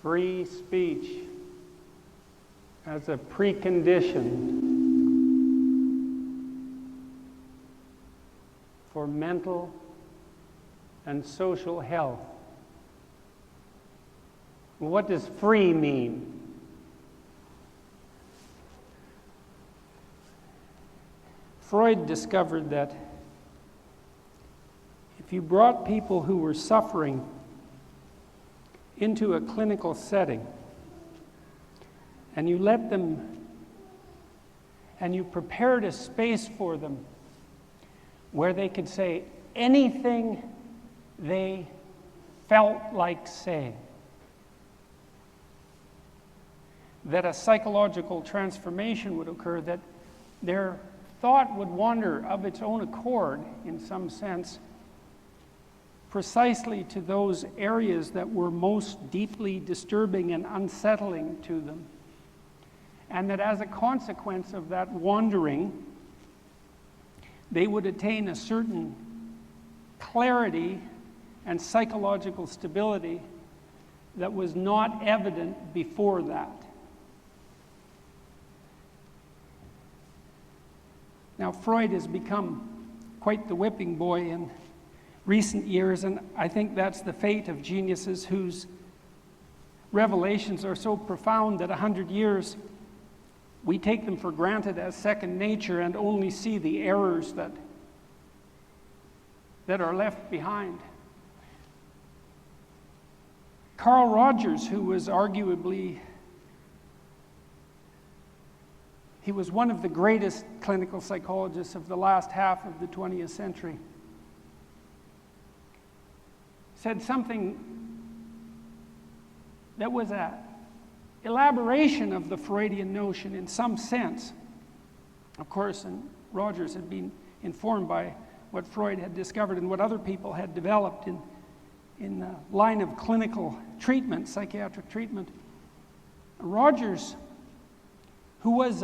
free speech as a precondition for mental and social health. What does free mean? Freud discovered that if you brought people who were suffering into a clinical setting and you let them and you prepared a space for them where they could say anything they felt like saying, that a psychological transformation would occur, that their thought would wander of its own accord, in some sense, precisely to those areas that were most deeply disturbing and unsettling to them. And that as a consequence of that wandering, they would attain a certain clarity and psychological stability that was not evident before that. Now, Freud has become quite the whipping boy in recent years, and I think that's the fate of geniuses whose revelations are so profound that 100 years we take them for granted as second nature and only see the errors that are left behind. Carl Rogers, who was arguably, he was one of the greatest clinical psychologists of the last half of the 20th century, said something that was an elaboration of the Freudian notion in some sense. Of course, and Rogers had been informed by what Freud had discovered and what other people had developed in the line of clinical treatment, psychiatric treatment. Rogers, who was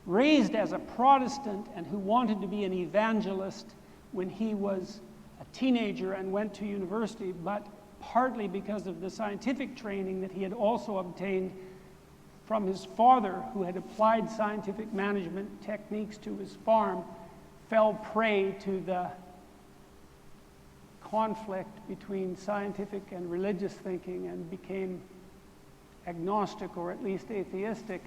raised as a Protestant and who wanted to be an evangelist when he was a teenager and went to university, but partly because of the scientific training that he had also obtained from his father, who had applied scientific management techniques to his farm, fell prey to the conflict between scientific and religious thinking and became agnostic, or at least atheistic,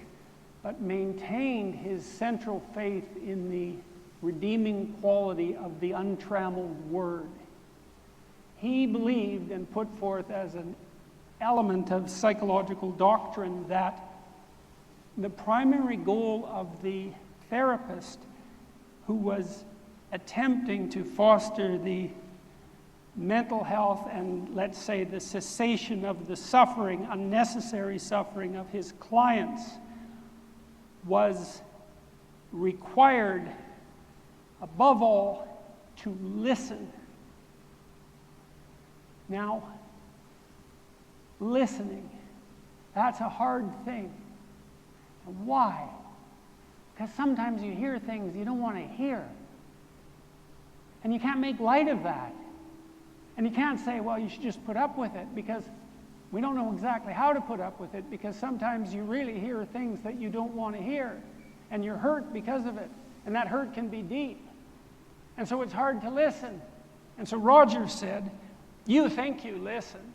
but maintained his central faith in the redeeming quality of the untrammeled word. He believed and put forth as an element of psychological doctrine that the primary goal of the therapist who was attempting to foster the mental health and, let's say, the cessation of the suffering, unnecessary suffering of his clients, was required, above all, to listen. Now, listening, that's a hard thing. And why? Because sometimes you hear things you don't want to hear. And you can't make light of that. And you can't say, well, you should just put up with it, because we don't know exactly how to put up with it, because sometimes you really hear things that you don't want to hear, and you're hurt because of it, and that hurt can be deep. And so it's hard to listen. And so Rogers said, you think you listen,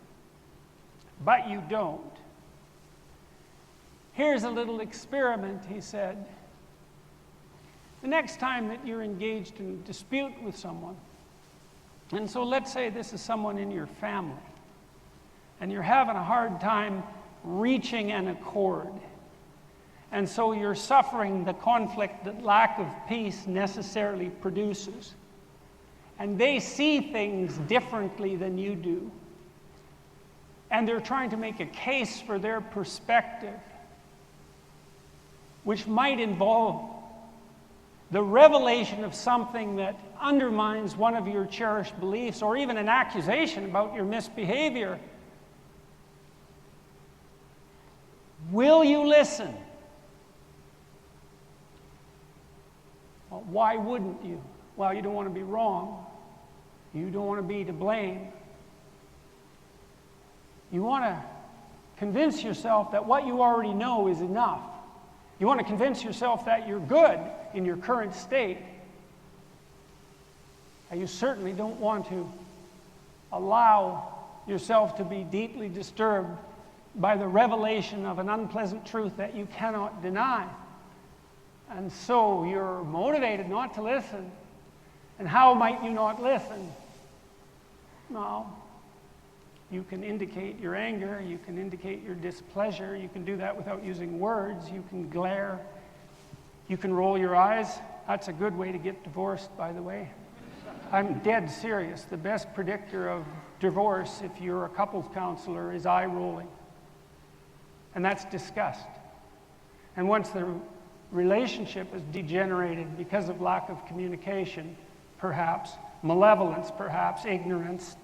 but you don't. Here's a little experiment, he said. The next time that you're engaged in a dispute with someone, and so let's say this is someone in your family, and you're having a hard time reaching an accord, and so you're suffering the conflict that lack of peace necessarily produces, and they see things differently than you do, and they're trying to make a case for their perspective, which might involve the revelation of something that undermines one of your cherished beliefs, or even an accusation about your misbehavior. Will you listen? Well, why wouldn't you? Well, you don't want to be wrong. You don't want to be to blame. You want to convince yourself that what you already know is enough. You want to convince yourself that you're good in your current state. And you certainly don't want to allow yourself to be deeply disturbed by the revelation of an unpleasant truth that you cannot deny. And so you're motivated not to listen. And how might you not listen? Well, you can indicate your anger, you can indicate your displeasure, you can do that without using words, you can glare, you can roll your eyes. That's a good way to get divorced, by the way. I'm dead serious. The best predictor of divorce, if you're a couples counselor, is eye rolling. And that's disgust. And once the relationship is degenerated because of lack of communication, perhaps, malevolence, perhaps, ignorance,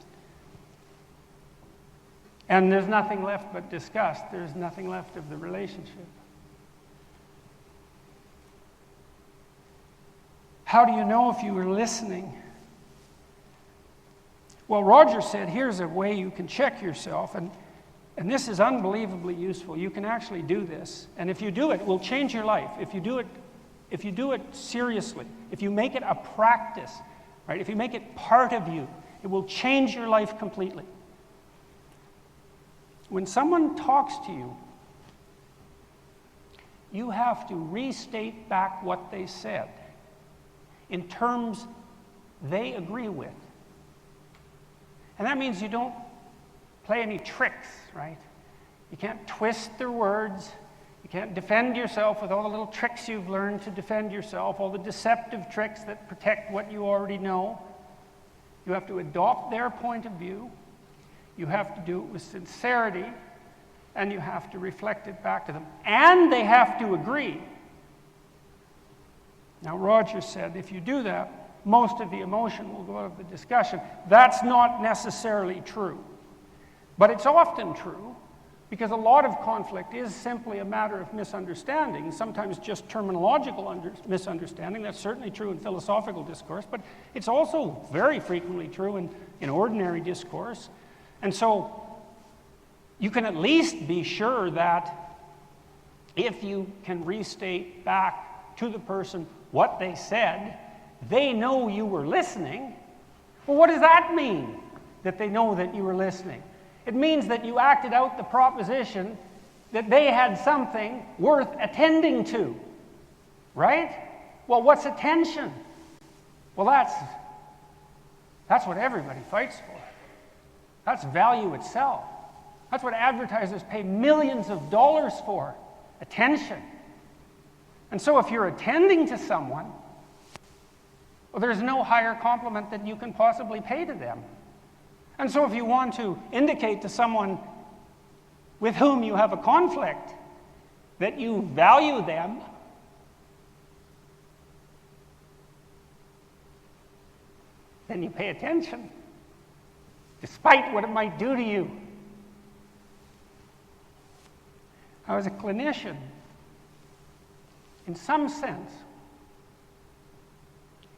and there's nothing left but disgust, there's nothing left of the relationship. How do you know if you were listening? Well, Roger said, here's a way you can check yourself, and this is unbelievably useful. You can actually do this, and if you do it, it will change your life. If you do it seriously, if you make it a practice, right? If you make it part of you, it will change your life completely. When someone talks to you, you have to restate back what they said in terms they agree with. And that means you don't play any tricks, right? You can't twist their words. You can't defend yourself with all the little tricks you've learned to defend yourself, all the deceptive tricks that protect what you already know. You have to adopt their point of view. You have to do it with sincerity, and you have to reflect it back to them. And they have to agree. Now, Roger said, if you do that, most of the emotion will go out of the discussion. That's not necessarily true. But it's often true, because a lot of conflict is simply a matter of misunderstanding, sometimes just terminological misunderstanding. That's certainly true in philosophical discourse, but it's also very frequently true in ordinary discourse. And so you can at least be sure that if you can restate back to the person what they said, they know you were listening. Well, what does that mean, that they know that you were listening? It means that you acted out the proposition that they had something worth attending to, right? Well, what's attention? Well, that's what everybody fights for. That's value itself. That's what advertisers pay millions of dollars for, attention. And so if you're attending to someone, well, there's no higher compliment that you can possibly pay to them. And so if you want to indicate to someone with whom you have a conflict that you value them, then you pay attention, despite what it might do to you. I was a clinician. In some sense,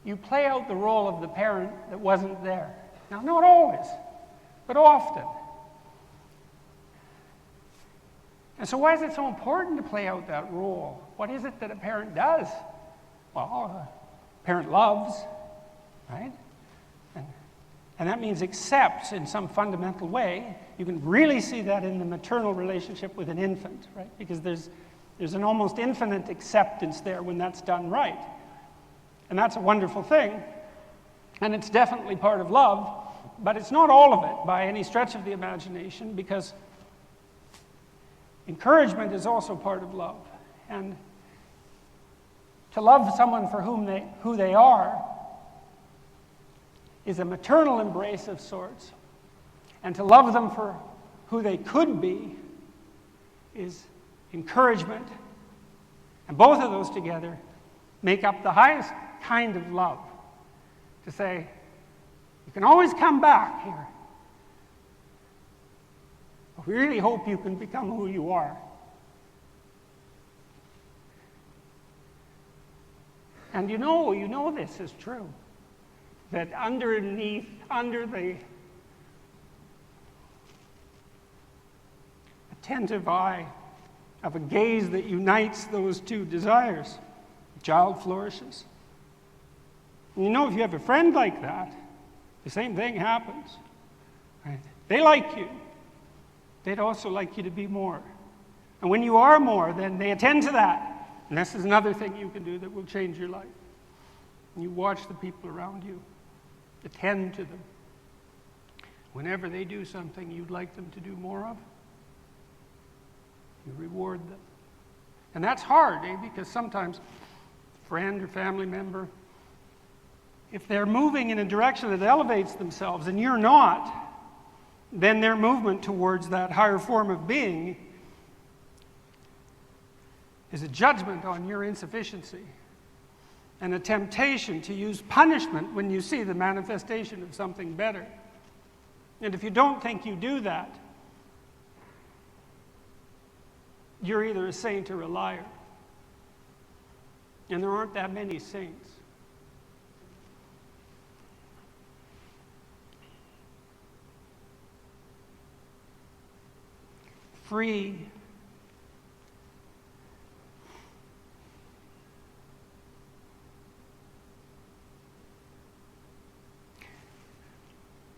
you play out the role of the parent that wasn't there. Now, not always, but often. And so why is it so important to play out that role? What is it that a parent does? Well, a parent loves, right? And that means accepts in some fundamental way. You can really see that in the maternal relationship with an infant, right? Because there's an almost infinite acceptance there when that's done right. And that's a wonderful thing. And it's definitely part of love, but it's not all of it by any stretch of the imagination, because encouragement is also part of love. And to love someone for who they are is a maternal embrace of sorts. And to love them for who they could be is encouragement. And both of those together make up the highest kind of love. To say, you can always come back here. We really hope you can become who you are. And you know this is true. That underneath, under the attentive eye, of a gaze that unites those two desires, the child flourishes. And you know, if you have a friend like that, the same thing happens. Right? They like you. They'd also like you to be more. And when you are more, then they attend to that. And this is another thing you can do that will change your life. And you watch the people around you. Attend to them. Whenever they do something you'd like them to do more of, you reward them. And that's hard, because sometimes a friend or family member, if they're moving in a direction that elevates themselves and you're not, then their movement towards that higher form of being is a judgment on your insufficiency and a temptation to use punishment when you see the manifestation of something better. And if you don't think you do that, you're either a saint or a liar. And there aren't that many saints. Free.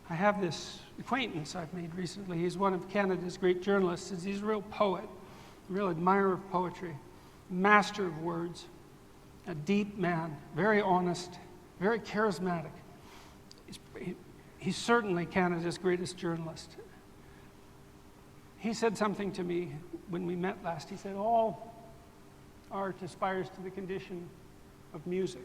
I have this acquaintance I've made recently. He's one of Canada's great journalists. He's a real poet, a real admirer of poetry, master of words, a deep man, very honest, very charismatic. He's certainly Canada's greatest journalist. He said something to me when we met last. He said, all art aspires to the condition of music.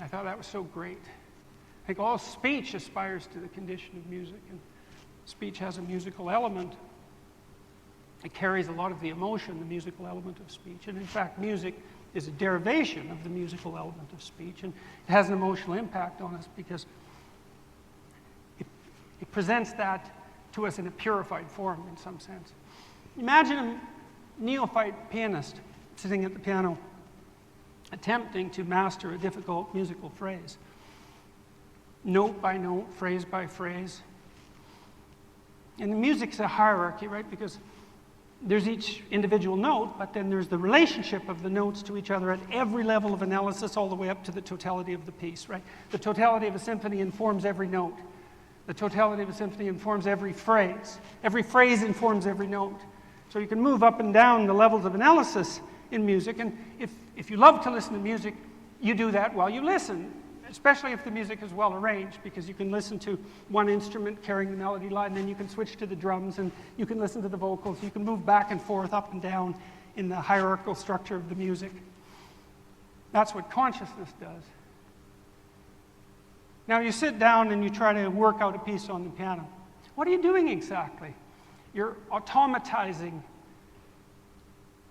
I thought that was so great. I think all speech aspires to the condition of music, and speech has a musical element. It carries a lot of the emotion, the musical element of speech. And in fact, music is a derivation of the musical element of speech, and it has an emotional impact on us because it presents that to us in a purified form in some sense. Imagine a neophyte pianist sitting at the piano attempting to master a difficult musical phrase. Note by note, phrase by phrase. And the music's a hierarchy, right? Because there's each individual note, but then there's the relationship of the notes to each other at every level of analysis, all the way up to the totality of the piece, right? The totality of a symphony informs every note. The totality of a symphony informs every phrase. Every phrase informs every note. So you can move up and down the levels of analysis in music, and if you love to listen to music, you do that while you listen, especially if the music is well arranged, because you can listen to one instrument carrying the melody line, and then you can switch to the drums, and you can listen to the vocals. You can move back and forth, up and down in the hierarchical structure of the music. That's what consciousness does. Now you sit down and you try to work out a piece on the piano. What are you doing exactly? You're automatizing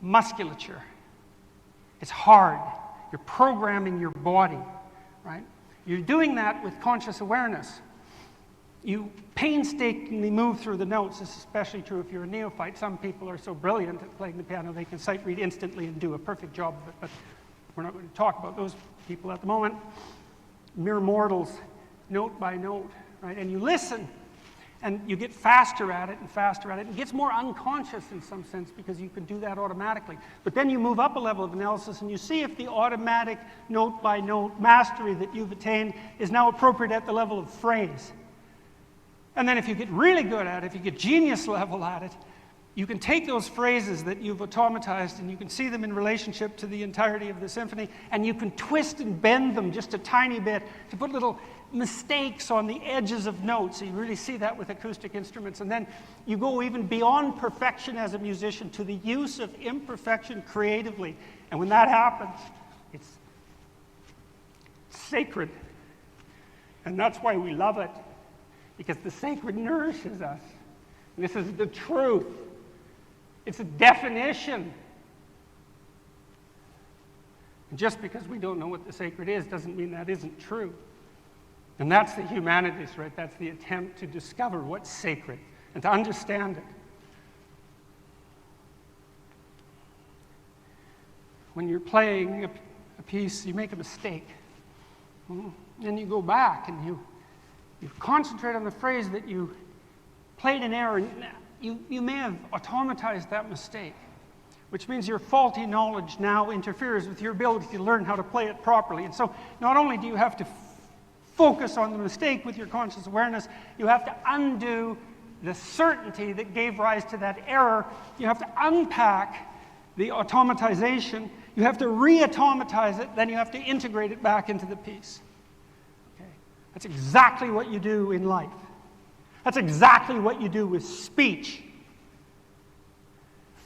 musculature. It's hard. You're programming your body, right? You're doing that with conscious awareness. You painstakingly move through the notes. This is especially true if you're a neophyte. Some people are so brilliant at playing the piano they can sight read instantly and do a perfect job of it, but we're not going to talk about those people at the moment. Mere mortals, note by note, right? And you listen, and you get faster at it and faster at it. It gets more unconscious in some sense because you can do that automatically. But then you move up a level of analysis and you see if the automatic note by note mastery that you've attained is now appropriate at the level of phrase. And then if you get really good at it, if you get genius level at it, you can take those phrases that you've automatized and you can see them in relationship to the entirety of the symphony, and you can twist and bend them just a tiny bit to put little mistakes on the edges of notes. So you really see that with acoustic instruments. And then you go even beyond perfection as a musician to the use of imperfection creatively. And when that happens, it's sacred. And that's why we love it, because the sacred nourishes us. And this is the truth. It's a definition. And just because we don't know what the sacred is doesn't mean that isn't true. And that's the humanities, right? That's the attempt to discover what's sacred and to understand it. When you're playing a piece, you make a mistake. Then you go back and you concentrate on the phrase that you played in error. you may have automatized that mistake, which means your faulty knowledge now interferes with your ability to learn how to play it properly. And so not only do you have to focus on the mistake with your conscious awareness, you have to undo the certainty that gave rise to that error. You have to unpack the automatization. You have to re-automatize it. Then you have to integrate it back into the piece. Okay? That's exactly what you do in life. That's exactly what you do with speech.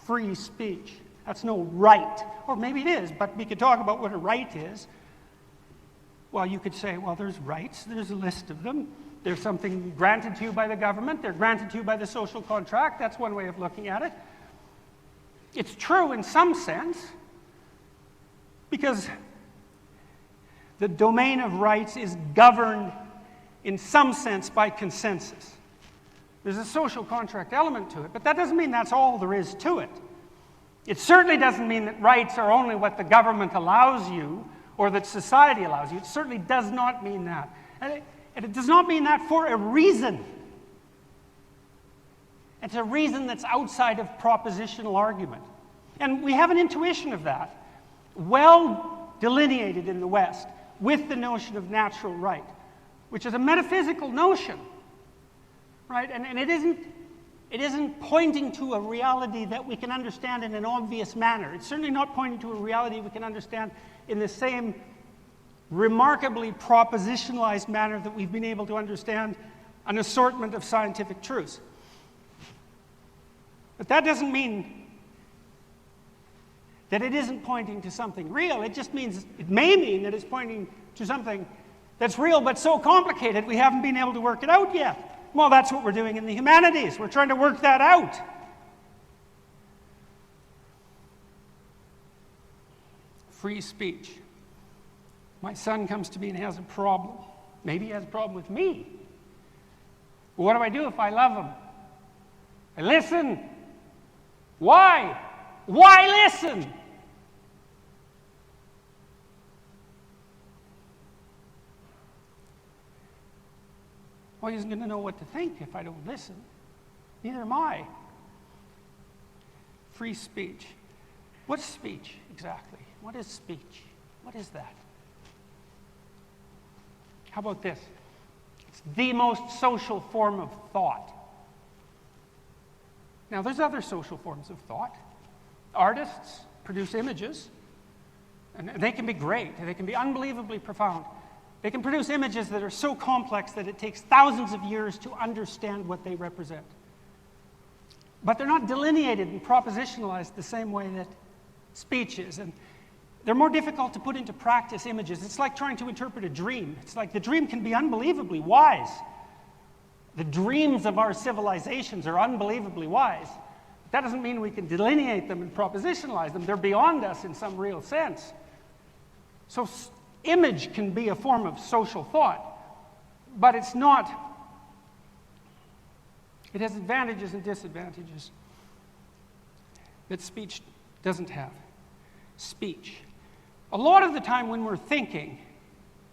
Free speech. That's no right. Or maybe it is, but we could talk about what a right is. Well, you could say, well, there's rights. There's a list of them. There's something granted to you by the government. They're granted to you by the social contract. That's one way of looking at it. It's true in some sense, because the domain of rights is governed in some sense by consensus. There's a social contract element to it, but that doesn't mean that's all there is to it. It certainly doesn't mean that rights are only what the government allows you or that society allows you. It certainly does not mean that. And it does not mean that for a reason. It's a reason that's outside of propositional argument. And we have an intuition of that, well delineated in the West, with the notion of natural right, which is a metaphysical notion, right? And it isn't pointing to a reality that we can understand in an obvious manner. It's certainly not pointing to a reality we can understand in the same remarkably propositionalized manner that we've been able to understand an assortment of scientific truths. But that doesn't mean that it isn't pointing to something real. It just means, it may mean that it's pointing to something that's real but so complicated we haven't been able to work it out yet. Well, that's what we're doing in the humanities. We're trying to work that out. Free speech. My son comes to me and has a problem. Maybe he has a problem with me. What do I do if I love him? I listen. Why? Why listen? Well, he isn't going to know what to think if I don't listen. Neither am I. Free speech. What's speech exactly? What is speech? What is that? How about this? It's the most social form of thought. Now, there's other social forms of thought. Artists produce images, and they can be great. They can be unbelievably profound. They can produce images that are so complex that it takes thousands of years to understand what they represent. But they're not delineated and propositionalized the same way that speech is. And they're more difficult to put into practice images. It's like trying to interpret a dream. It's like the dream can be unbelievably wise. The dreams of our civilizations are unbelievably wise. That doesn't mean we can delineate them and propositionalize them. They're beyond us in some real sense. So image can be a form of social thought, but it's not. It has advantages and disadvantages that speech doesn't have. Speech. A lot of the time when we're thinking,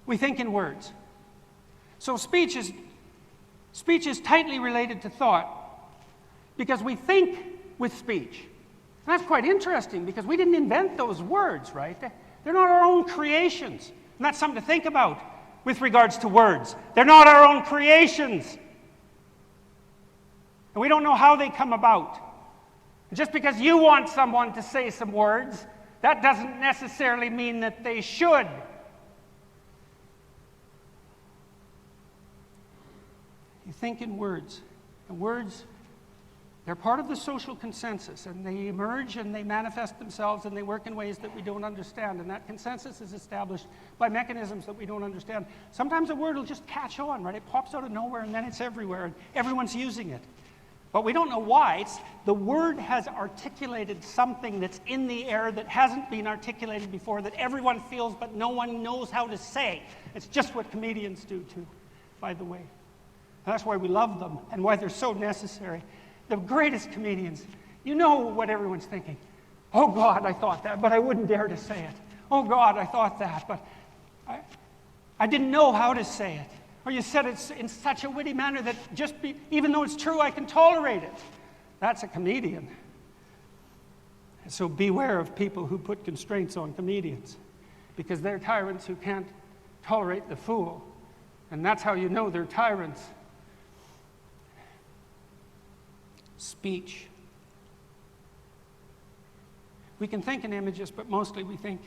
we think in words. So speech is tightly related to thought because we think with speech. And that's quite interesting because we didn't invent those words, right? They're not our own creations. And that's something to think about with regards to words. They're not our own creations. And we don't know how they come about. And just because you want someone to say some words, that doesn't necessarily mean that they should. You think in words. And words, they're part of the social consensus, and they emerge and they manifest themselves and they work in ways that we don't understand. And that consensus is established by mechanisms that we don't understand. Sometimes a word will just catch on, right? It pops out of nowhere and then it's everywhere and everyone's using it. But we don't know why. The word has articulated something that's in the air that hasn't been articulated before, that everyone feels but no one knows how to say. It's just what comedians do too, by the way. And that's why we love them and why they're so necessary. The greatest comedians, you know what everyone's thinking. Oh God, I thought that, but I wouldn't dare to say it. Oh God, I thought that, but I didn't know how to say it. Or you said it in such a witty manner that even though it's true, I can tolerate it. That's a comedian. So beware of people who put constraints on comedians, because they're tyrants who can't tolerate the fool. And that's how you know they're tyrants. Speech. We can think in images, but mostly we think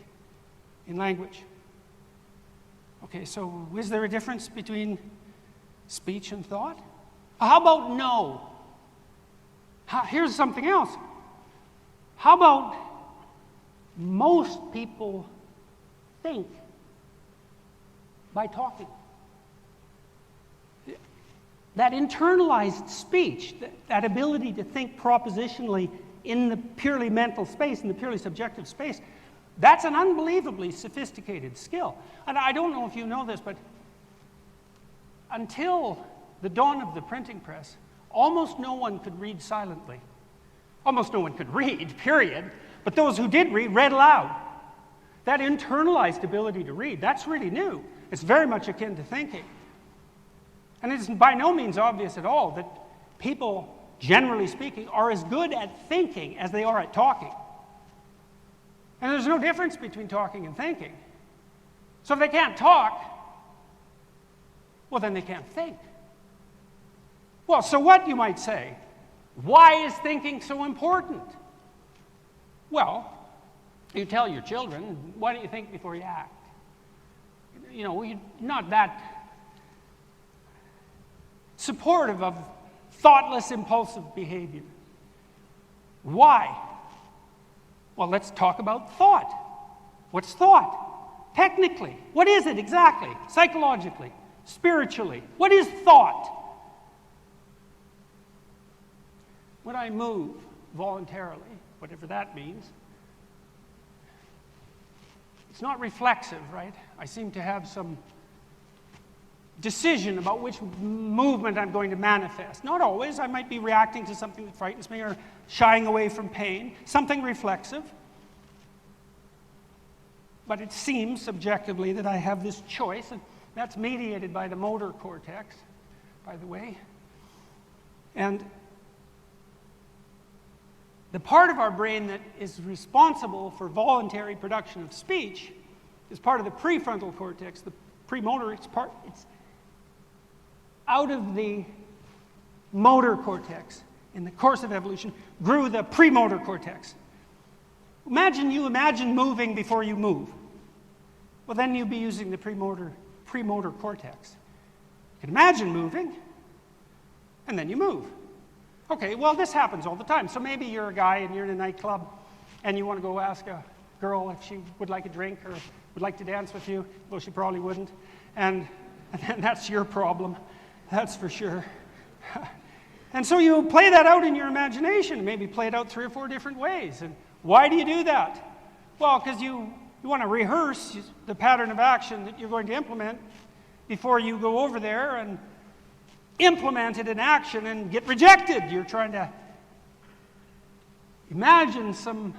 in language. Okay, so is there a difference between speech and thought? How about no? Here's something else. How about most people think by talking? That internalized speech, that ability to think propositionally in the purely mental space, in the purely subjective space, that's an unbelievably sophisticated skill. And I don't know if you know this, but until the dawn of the printing press, almost no one could read silently. Almost no one could read, period. But those who did read aloud. That internalized ability to read, that's really new. It's very much akin to thinking. And it's by no means obvious at all that people, generally speaking, are as good at thinking as they are at talking. And there's no difference between talking and thinking. So if they can't talk, well, then they can't think. Well, so what, you might say? Why is thinking so important? Well, you tell your children, why don't you think before you act? You know, you're not that supportive of thoughtless, impulsive behavior. Why? Well, let's talk about thought. What's thought? Technically, what is it exactly? Psychologically, spiritually, what is thought? When I move voluntarily, whatever that means, it's not reflexive, right? I seem to have some decision about which movement I'm going to manifest. Not always. I might be reacting to something that frightens me or shying away from pain, something reflexive. But it seems subjectively that I have this choice, and that's mediated by the motor cortex, by the way. And the part of our brain that is responsible for voluntary production of speech is part of the prefrontal cortex, the premotor. It's out of the motor cortex. In the course of evolution, grew the premotor cortex. Imagine moving before you move. Well, then you'd be using the premotor cortex. You can imagine moving, and then you move. Okay, well, this happens all the time. So maybe you're a guy and you're in a nightclub, and you want to go ask a girl if she would like a drink or would like to dance with you, though she probably wouldn't. And that's your problem, that's for sure. And so you play that out in your imagination, maybe play it out 3 or 4 different ways. And why do you do that? Well, because you want to rehearse the pattern of action that you're going to implement before you go over there and implement it in action and get rejected. You're trying to imagine some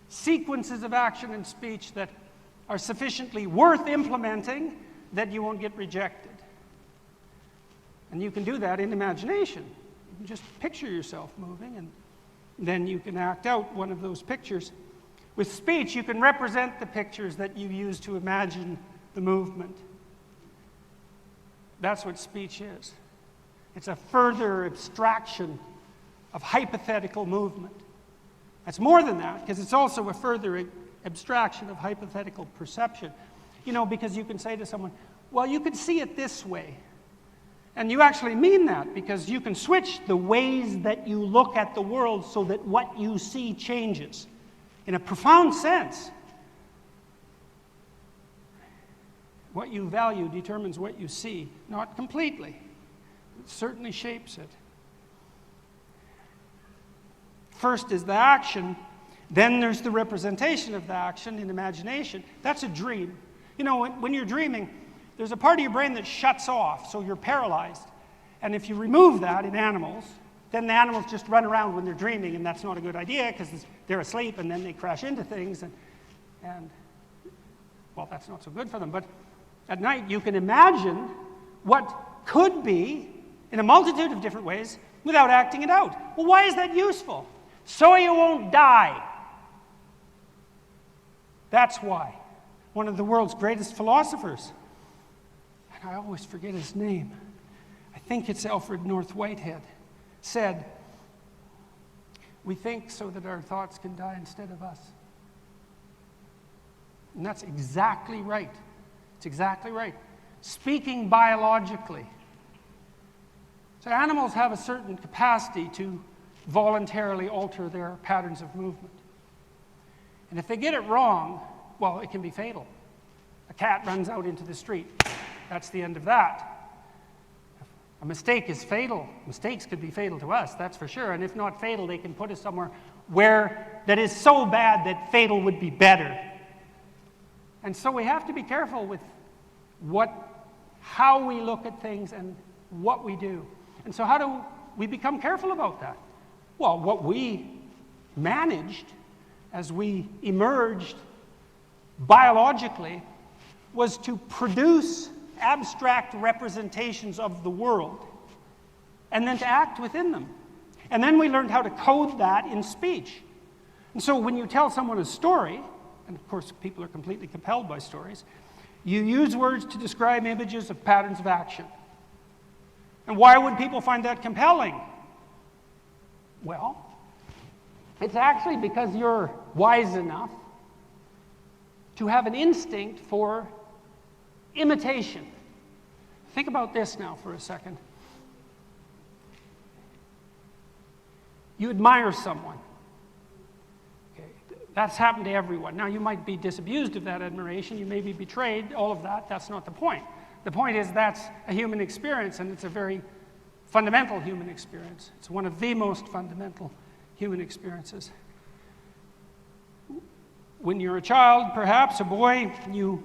sequences of action and speech that are sufficiently worth implementing that you won't get rejected. And you can do that in imagination. You can just picture yourself moving, and then you can act out one of those pictures. With speech, you can represent the pictures that you use to imagine the movement. That's what speech is. It's a further abstraction of hypothetical movement. That's more than that, because it's also a further abstraction of hypothetical perception. You know, because you can say to someone, well, you could see it this way. And you actually mean that, because you can switch the ways that you look at the world so that what you see changes in a profound sense. What you value determines what you see, not completely. It certainly shapes it. First is the action, then there's the representation of the action in imagination. That's a dream. You know, when you're dreaming, there's a part of your brain that shuts off, so you're paralyzed. And if you remove that in animals, then the animals just run around when they're dreaming, and that's not a good idea because they're asleep and then they crash into things, and well, that's not so good for them. But at night, you can imagine what could be, in a multitude of different ways, without acting it out. Well, why is that useful? So you won't die. That's why. One of the world's greatest philosophers, and I always forget his name, I think it's Alfred North Whitehead, said, "We think so that our thoughts can die instead of us." And that's exactly right. It's exactly right. Speaking biologically. So animals have a certain capacity to voluntarily alter their patterns of movement. And if they get it wrong, well, it can be fatal. A cat runs out into the street. That's the end of that. A mistake is fatal. Mistakes could be fatal to us, that's for sure. And if not fatal, they can put us somewhere where that is so bad that fatal would be better. And so we have to be careful with how we look at things and what we do. And so how do we become careful about that? Well, what we managed as we emerged biologically was to produce abstract representations of the world and then to act within them. And then we learned how to code that in speech. And so when you tell someone a story, and of course people are completely compelled by stories, you use words to describe images of patterns of action. And why would people find that compelling? Well, it's actually because you're wise enough to have an instinct for imitation. Think about this now for a second. You admire someone. Okay, that's happened to everyone. Now, you might be disabused of that admiration. You may be betrayed. All of that. That's not the point. The point is that's a human experience, and it's a very fundamental human experience. It's one of the most fundamental human experiences. When you're a child, perhaps a boy, you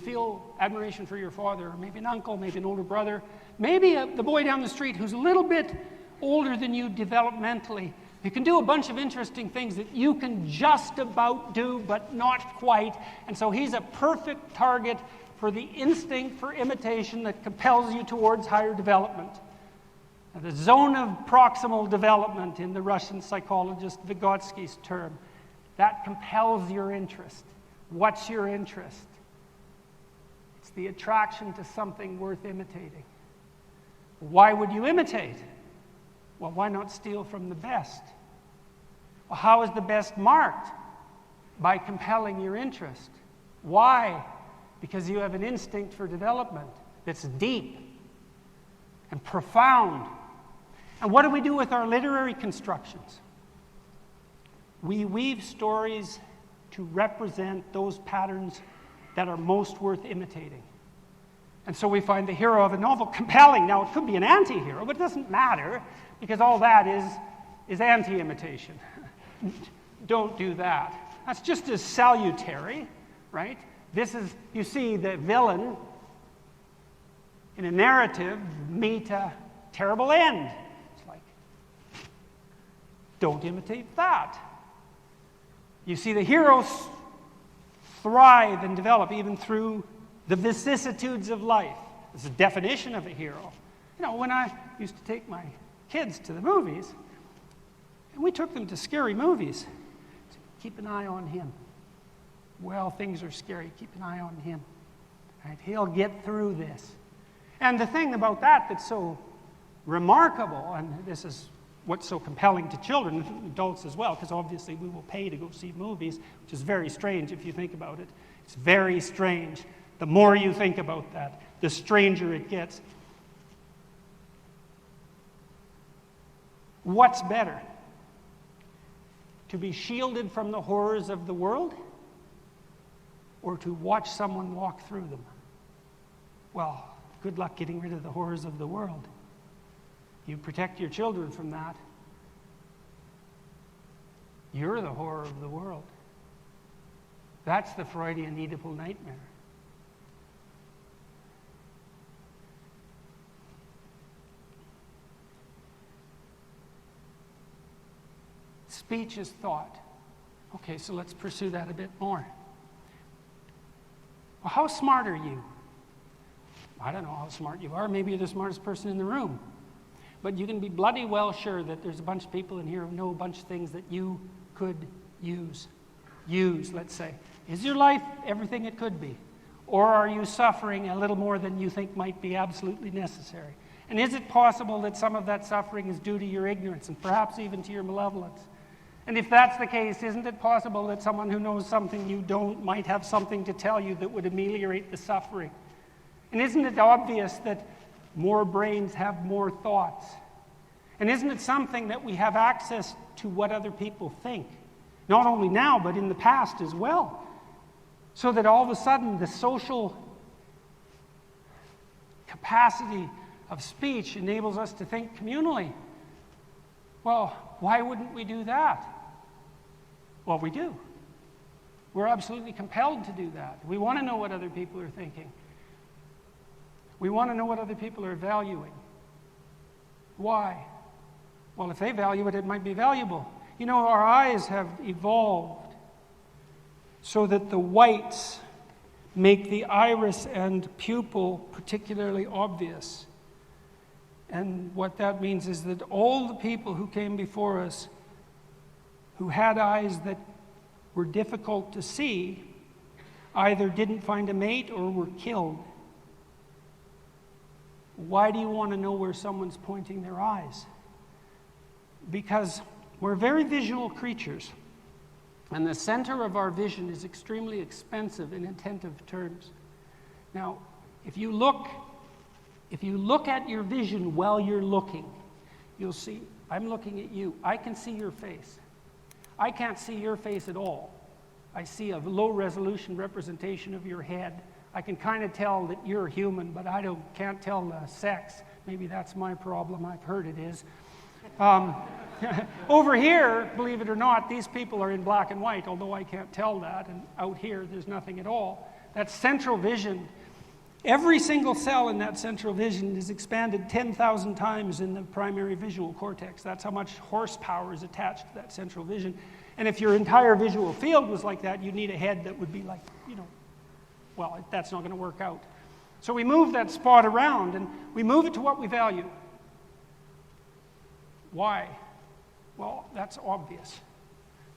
feel admiration for your father, or maybe an uncle, maybe an older brother, maybe the boy down the street who's a little bit older than you developmentally. You can do a bunch of interesting things that you can just about do, but not quite. And so he's a perfect target for the instinct for imitation that compels you towards higher development. The zone of proximal development, in the Russian psychologist Vygotsky's term, that compels your interest. What's your interest? It's the attraction to something worth imitating. Why would you imitate? Well, why not steal from the best? Well, how is the best marked? By compelling your interest. Why? Because you have an instinct for development that's deep and profound. And what do we do with our literary constructions? We weave stories to represent those patterns that are most worth imitating. And so we find the hero of a novel compelling. Now, it could be an anti-hero, but it doesn't matter, because all that is anti-imitation. Don't do that. That's just as salutary, right? This is, you see the villain in a narrative meet a terrible end. It's like, don't imitate that. You see the heroes thrive and develop even through the vicissitudes of life. It's a definition of a hero. You know, when I used to take my kids to the movies, and we took them to scary movies, keep an eye on him. Well, things are scary. Keep an eye on him. Right? He'll get through this. And the thing about that that's so remarkable, and this is what's so compelling to children, adults as well, because obviously we will pay to go see movies, which is very strange if you think about it. It's very strange. The more you think about that, the stranger it gets. What's better? To be shielded from the horrors of the world, or to watch someone walk through them? Well, good luck getting rid of the horrors of the world. You protect your children from that, you're the horror of the world. That's the Freudian Oedipal nightmare. Speech is thought. Okay, so let's pursue that a bit more. Well, how smart are you? I don't know how smart you are. Maybe you're the smartest person in the room. But you can be bloody well sure that there's a bunch of people in here who know a bunch of things that you could use. Use, let's say. Is your life everything it could be? Or are you suffering a little more than you think might be absolutely necessary? And is it possible that some of that suffering is due to your ignorance and perhaps even to your malevolence? And if that's the case, isn't it possible that someone who knows something you don't might have something to tell you that would ameliorate the suffering? And isn't it obvious that more brains have more thoughts? And isn't it something that we have access to what other people think? Not only now, but in the past as well. So that all of a sudden the social capacity of speech enables us to think communally. Well, why wouldn't we do that? Well, we do. We're absolutely compelled to do that. We want to know what other people are thinking. We want to know what other people are valuing. Why? Well, if they value it, it might be valuable. You know, our eyes have evolved so that the whites make the iris and pupil particularly obvious. And what that means is that all the people who came before us who had eyes that were difficult to see either didn't find a mate or were killed. Why do you want to know where someone's pointing their eyes? Because we're very visual creatures, and the center of our vision is extremely expensive in attentive terms. Now, if you look at your vision while you're looking, you'll see, I'm looking at you. I can see your face. I can't see your face at all. I see a low-resolution representation of your head. I can kind of tell that you're human, but I can't tell the sex. Maybe that's my problem. I've heard it is. Over here, believe it or not, these people are in black and white, although I can't tell that. And out here, there's nothing at all. That central vision, every single cell in that central vision is expanded 10,000 times in the primary visual cortex. That's how much horsepower is attached to that central vision. And if your entire visual field was like that, you'd need a head that would be like, well, that's not going to work out. So we move that spot around, and we move it to what we value. Why? Well, that's obvious.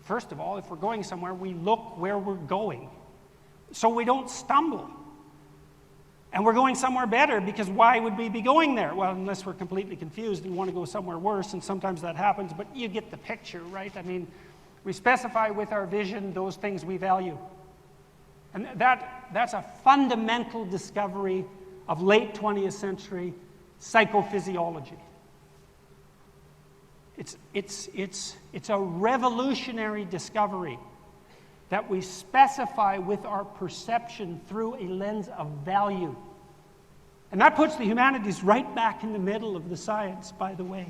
First of all, if we're going somewhere, we look where we're going, so we don't stumble. And we're going somewhere better, because why would we be going there? Well, unless we're completely confused and want to go somewhere worse, and sometimes that happens, but you get the picture, right? I mean, we specify with our vision those things we value. And that's a fundamental discovery of late 20th century psychophysiology. It's a revolutionary discovery that we specify with our perception through a lens of value. And that puts the humanities right back in the middle of the science, by the way.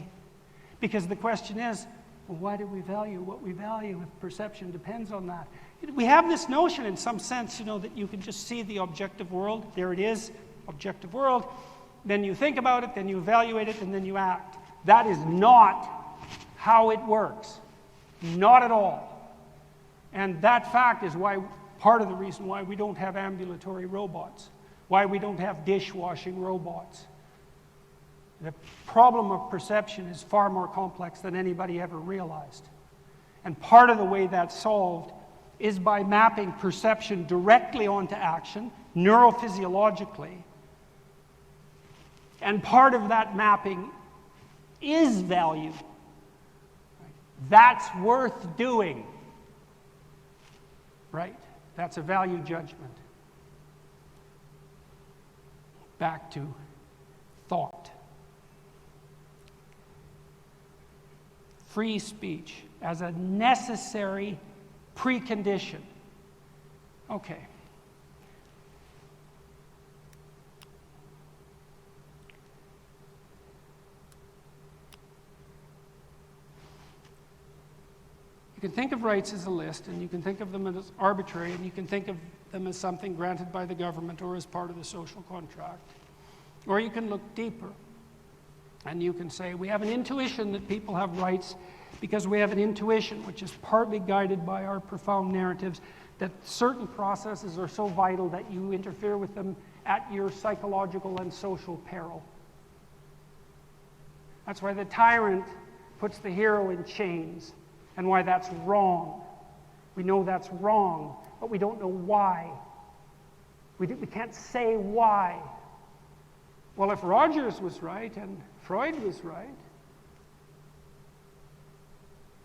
Because the question is, well, why do we value what we value if perception depends on that? We have this notion in some sense, that you can just see the objective world. There it is, objective world. Then you think about it, then you evaluate it, and then you act. That is not how it works. Not at all. And that fact is part of the reason why we don't have ambulatory robots, why we don't have dishwashing robots. The problem of perception is far more complex than anybody ever realized. And part of the way that's solved is by mapping perception directly onto action, neurophysiologically. And part of that mapping is value. That's worth doing. Right? That's a value judgment. Back to thought. Free speech as a necessary precondition. Okay. You can think of rights as a list, and you can think of them as arbitrary, and you can think of them as something granted by the government or as part of the social contract. Or you can look deeper, and you can say, we have an intuition that people have rights because we have an intuition which is partly guided by our profound narratives that certain processes are so vital that you interfere with them at your psychological and social peril. That's why the tyrant puts the hero in chains, and why that's wrong. We know that's wrong, but we don't know why. We can't say why. Well, if Rogers was right and Freud was right,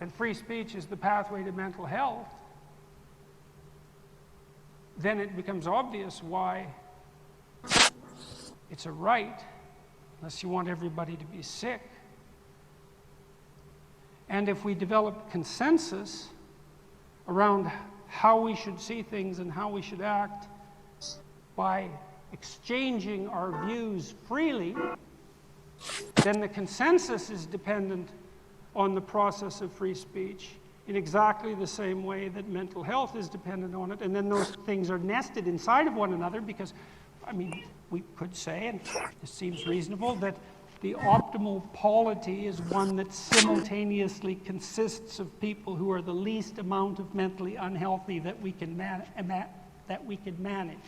and free speech is the pathway to mental health, then it becomes obvious why it's a right, unless you want everybody to be sick. And if we develop consensus around how we should see things and how we should act by exchanging our views freely, then the consensus is dependent on the process of free speech in exactly the same way that mental health is dependent on it. And then those things are nested inside of one another because, I mean, we could say, and this seems reasonable, that the optimal polity is one that simultaneously consists of people who are the least amount of mentally unhealthy that we can manage.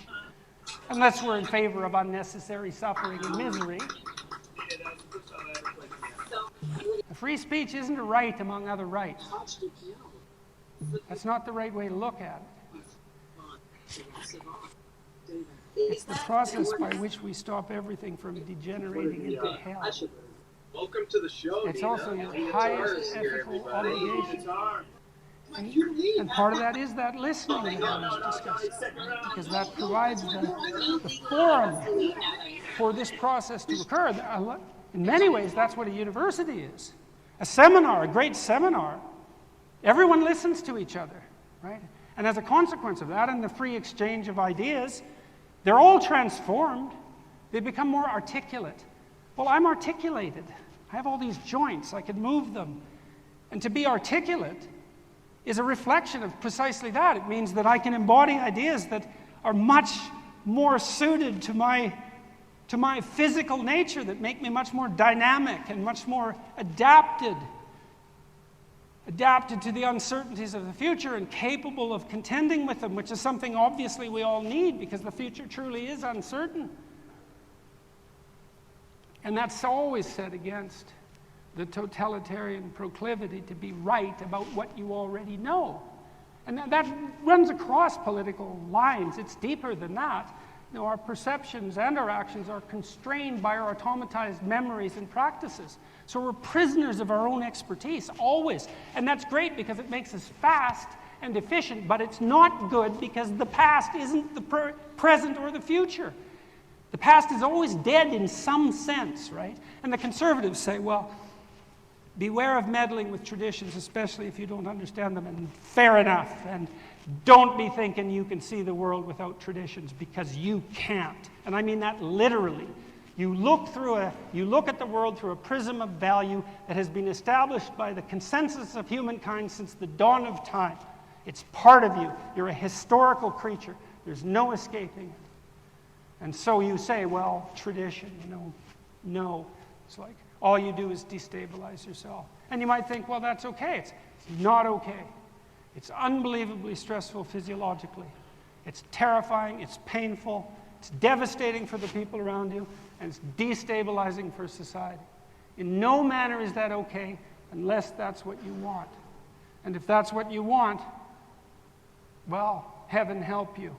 Unless we're in favor of unnecessary suffering and misery. Free speech isn't a right among other rights. That's not the right way to look at it. It's the process by which we stop everything from degenerating into hell. Welcome to the show. It's also your highest ethical obligation. And part of that is that listening that I was discussing, because that provides the forum for this process to occur. In many ways, that's what a university is. A seminar, a great seminar, everyone listens to each other, right? And as a consequence of that and the free exchange of ideas, they're all transformed. They become more articulate. Well, I'm articulated. I have all these joints. I can move them. And to be articulate is a reflection of precisely that. It means that I can embody ideas that are much more suited to my physical nature, that make me much more dynamic and much more adapted to the uncertainties of the future and capable of contending with them, which is something obviously we all need because the future truly is uncertain. And that's always set against the totalitarian proclivity to be right about what you already know. And that runs across political lines. It's deeper than that. You know, our perceptions and our actions are constrained by our automatized memories and practices. So we're prisoners of our own expertise, always. And that's great because it makes us fast and efficient, but it's not good because the past isn't the present or the future. The past is always dead in some sense, right? And the conservatives say, well, beware of meddling with traditions, especially if you don't understand them, and fair enough. And don't be thinking you can see the world without traditions, because you can't. And I mean that literally. You look at the world through a prism of value that has been established by the consensus of humankind since the dawn of time. It's part of you. You're a historical creature. There's no escaping it. And so you say, well, tradition, no. It's like all you do is destabilize yourself. And you might think, well, that's okay. It's not okay. It's unbelievably stressful physiologically. It's terrifying, it's painful, it's devastating for the people around you, and it's destabilizing for society. In no manner is that okay unless that's what you want. And if that's what you want, well, heaven help you,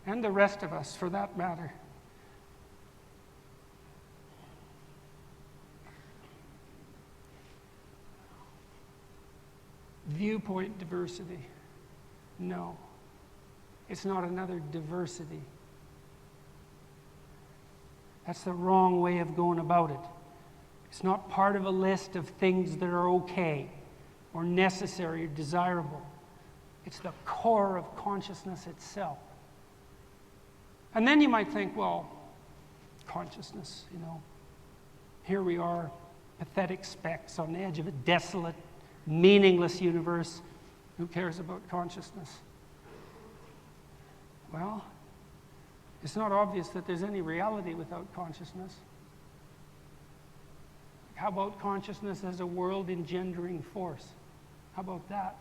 and the rest of us for that matter. Viewpoint diversity. No. It's not another diversity. That's the wrong way of going about it. It's not part of a list of things that are okay or necessary or desirable. It's the core of consciousness itself. And then you might think, well, consciousness, here we are, pathetic specks on the edge of a desolate, meaningless universe. Who cares about consciousness? Well, it's not obvious that there's any reality without consciousness. How about consciousness as a world-engendering force? How about that?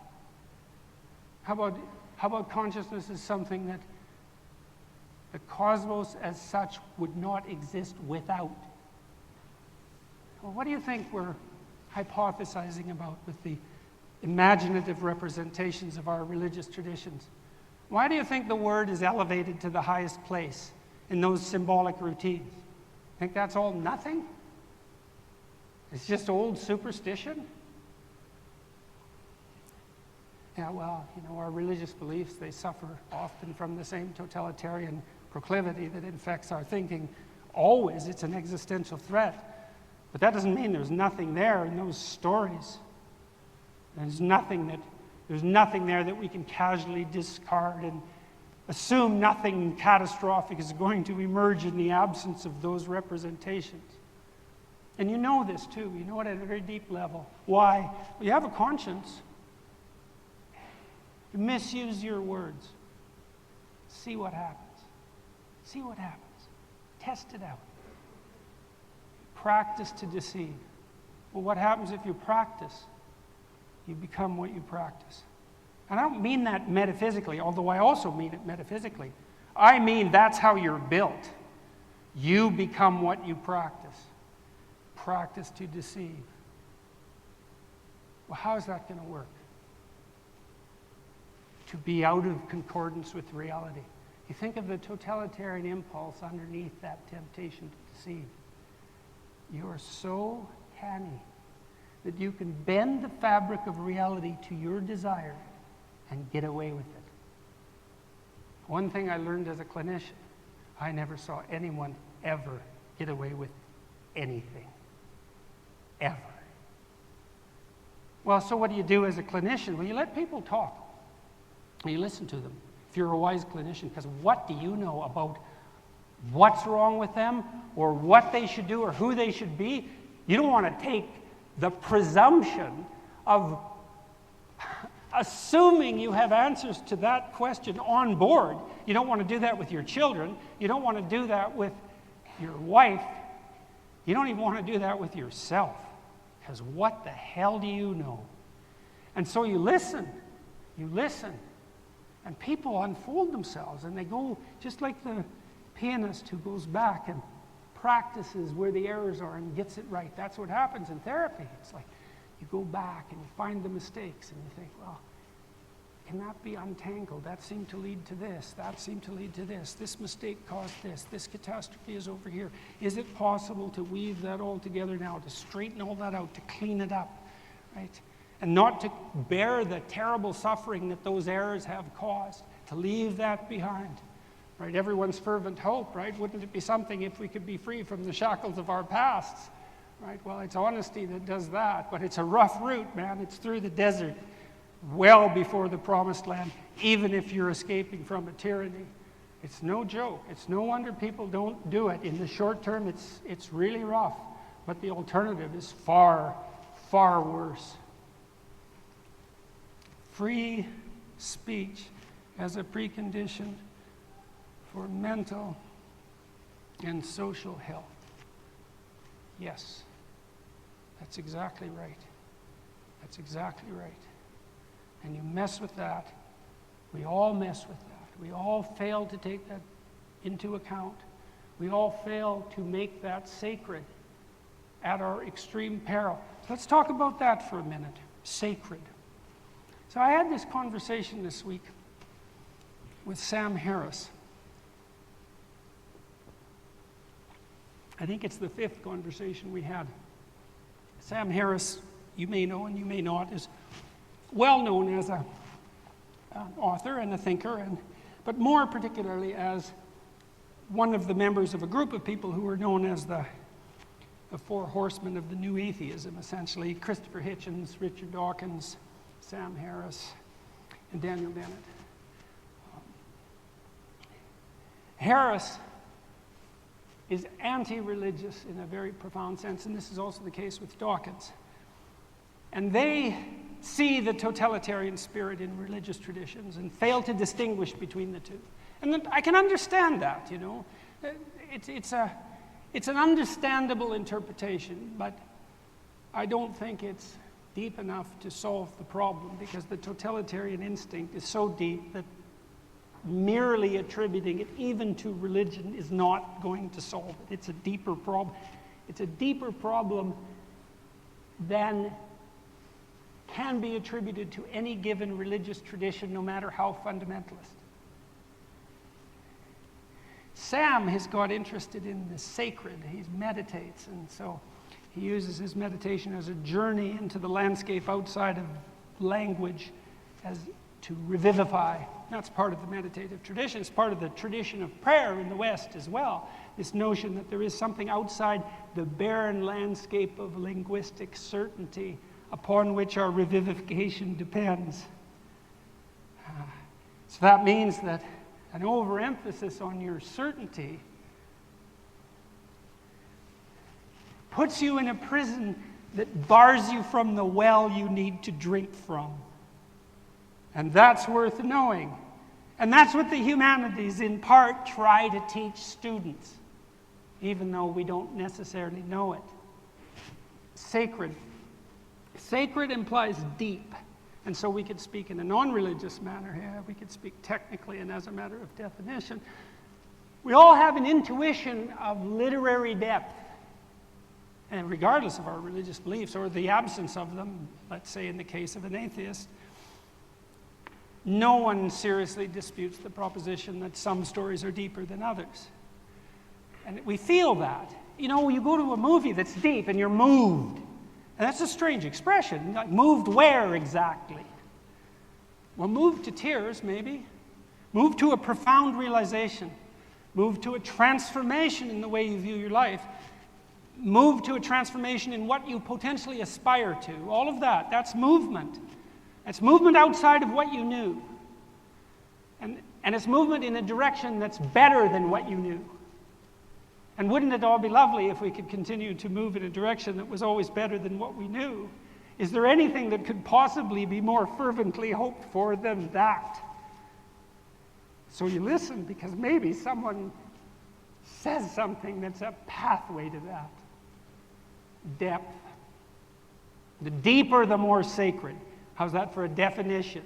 How about consciousness as something that the cosmos as such would not exist without? Well, what do you think we're hypothesizing about with the imaginative representations of our religious traditions? Why do you think the word is elevated to the highest place in those symbolic routines? Think that's all nothing? It's just old superstition? Yeah, well, our religious beliefs, they suffer often from the same totalitarian proclivity that infects our thinking. Always, it's an existential threat. But that doesn't mean there's nothing there in those stories. There's nothing there that we can casually discard and assume nothing catastrophic is going to emerge in the absence of those representations. And you know this too. You know it at a very deep level. Why? Well, you have a conscience. You misuse your words. See what happens. See what happens. Test it out. Practice to deceive. Well, what happens if you practice? You become what you practice. And I don't mean that metaphysically, although I also mean it metaphysically. I mean that's how you're built. You become what you practice. Practice to deceive. Well, how is that going to work? To be out of concordance with reality. You think of the totalitarian impulse underneath that temptation to deceive. You are so canny that you can bend the fabric of reality to your desire and get away with it. One thing I learned as a clinician, I never saw anyone ever get away with anything. Ever. Well, so what do you do as a clinician? Well, you let people talk. You listen to them. If you're a wise clinician, because what do you know about what's wrong with them or what they should do or who they should be? You don't want to take the presumption of assuming you have answers to that question on board. You don't want to do that with your children. You don't want to do that with your wife. You don't even want to do that with yourself. Because what the hell do you know? And so you listen. You listen. And people unfold themselves, and they go just like the pianist who goes back and practices where the errors are and gets it right. That's what happens in therapy. It's like you go back and you find the mistakes, and you think, well, can that be untangled? That seemed to lead to this. That seemed to lead to this. This mistake caused this. This catastrophe is over here. Is it possible to weave that all together now, to straighten all that out, to clean it up, right? And not to bear the terrible suffering that those errors have caused, to leave that behind, right? Everyone's fervent hope, right? Wouldn't it be something if we could be free from the shackles of our pasts, right? Well, it's honesty that does that, but it's a rough route, man. It's through the desert, well before the promised land, even if you're escaping from a tyranny. It's no joke. It's no wonder people don't do it. In the short term, it's really rough, but the alternative is far, far worse. Free speech as a precondition for mental and social health. Yes, that's exactly right. That's exactly right. And you mess with that. We all mess with that. We all fail to take that into account. We all fail to make that sacred at our extreme peril. Let's talk about that for a minute. Sacred. So I had this conversation this week with Sam Harris. I think it's the 5th conversation we had. Sam Harris, you may know and you may not, is well known as an author and a thinker, but more particularly as one of the members of a group of people who are known as the 4 horsemen of the new atheism, essentially. Christopher Hitchens, Richard Dawkins, Sam Harris, and Daniel Dennett. Harris is anti-religious in a very profound sense, and this is also the case with Dawkins. And they see the totalitarian spirit in religious traditions and fail to distinguish between the two. And I can understand that, you know. It's an understandable interpretation, but I don't think it's deep enough to solve the problem, because the totalitarian instinct is so deep that merely attributing it even to religion is not going to solve it. It's a deeper problem. It's a deeper problem than can be attributed to any given religious tradition, no matter how fundamentalist. Sam has got interested in the sacred. He meditates, and so he uses his meditation as a journey into the landscape outside of language as to revivify. That's part of the meditative tradition. It's part of the tradition of prayer in the West as well. This notion that there is something outside the barren landscape of linguistic certainty upon which our revivification depends. So that means that an overemphasis on your certainty puts you in a prison that bars you from the well you need to drink from. And that's worth knowing. And that's what the humanities in part try to teach students, even though we don't necessarily know it. Sacred. Sacred implies deep. And so we could speak in a non-religious manner here. We could speak technically and as a matter of definition. We all have an intuition of literary depth. And regardless of our religious beliefs or the absence of them, let's say in the case of an atheist, no one seriously disputes the proposition that some stories are deeper than others. And we feel that. You know, you go to a movie that's deep and you're moved. And that's a strange expression. Like, moved where exactly? Well, moved to tears, maybe. Moved to a profound realization. Moved to a transformation in the way you view your life. Moved to a transformation in what you potentially aspire to. All of that, that's movement. It's movement outside of what you knew. And it's movement in a direction that's better than what you knew. And wouldn't it all be lovely if we could continue to move in a direction that was always better than what we knew? Is there anything that could possibly be more fervently hoped for than that? So you listen, because maybe someone says something that's a pathway to that. Depth. The deeper, the more sacred. How's that for a definition?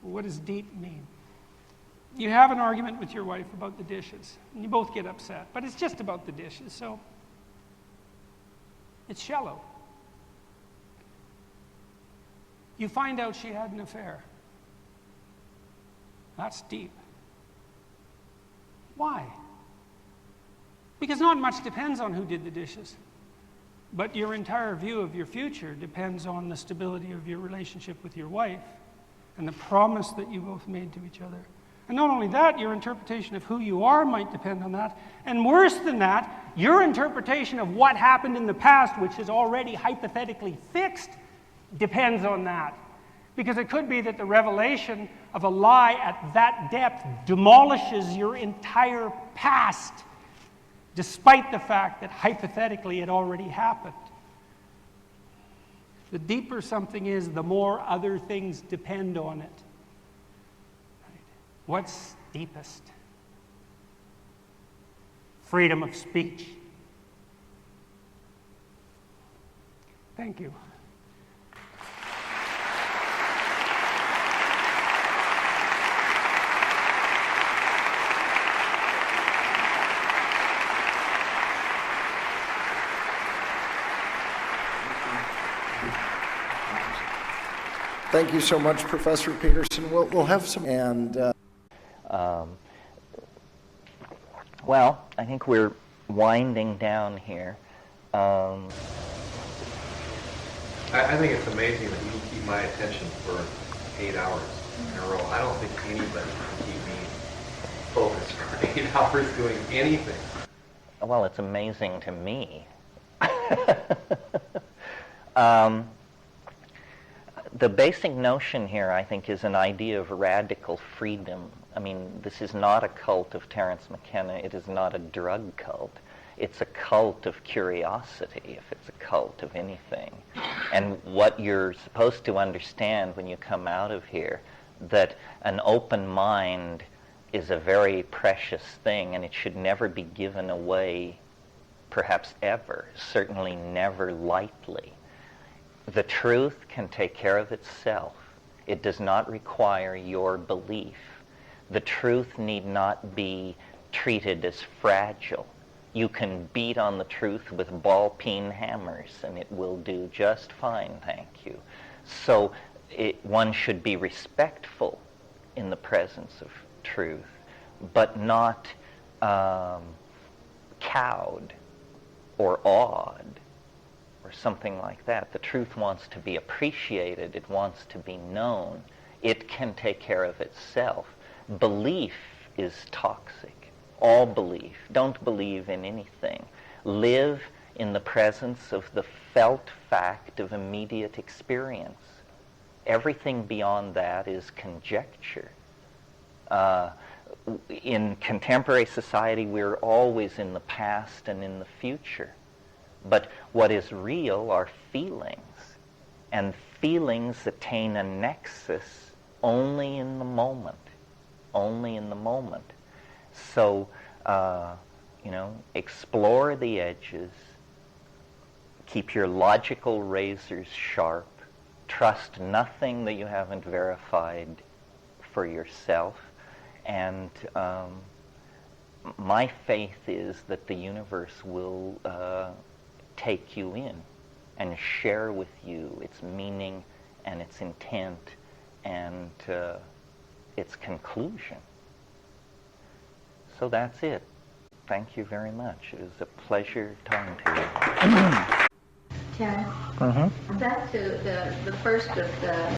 What does deep mean? You have an argument with your wife about the dishes, and you both get upset, but it's just about the dishes, so it's shallow. You find out she had an affair. That's deep. Why? Because not much depends on who did the dishes, but your entire view of your future depends on the stability of your relationship with your wife and the promise that you both made to each other. And not only that, your interpretation of who you are might depend on that. And worse than that, your interpretation of what happened in the past, which is already hypothetically fixed, depends on that. Because it could be that the revelation of a lie at that depth demolishes your entire past, despite the fact that hypothetically it already happened. The deeper something is, the more other things depend on it. What's deepest? Freedom of speech. Thank you. Thank you so much, Professor Peterson. We'll have some, and well, I think we're winding down here. I think it's amazing that you can keep my attention for 8 hours in a row. I don't think anybody can keep me focused for 8 hours doing anything. Well, it's amazing to me. The basic notion here, I think, is an idea of radical freedom. I mean, this is not a cult of Terence McKenna. It is not a drug cult. It's a cult of curiosity, if it's a cult of anything. And what you're supposed to understand when you come out of here, that an open mind is a very precious thing, and it should never be given away, perhaps ever, certainly never lightly. The truth can take care of itself. It does not require your belief. The truth need not be treated as fragile. You can beat on the truth with ball-peen hammers, and it will do just fine, thank you. So one should be respectful in the presence of truth, but not cowed or awed or something like that. The truth wants to be appreciated. It wants to be known. It can take care of itself. Belief is toxic. All belief. Don't believe in anything. Live in the presence of the felt fact of immediate experience. Everything beyond that is conjecture. In contemporary society, we're always in the past and in the future. But what is real are feelings. And feelings attain a nexus only in the moment. Only in the moment. So, explore the edges. Keep your logical razors sharp. Trust nothing that you haven't verified for yourself. And my faith is that the universe will take you in and share with you its meaning and its intent and its conclusion. So that's it. Thank you very much. It was a pleasure talking to you. Ken, back to the first of the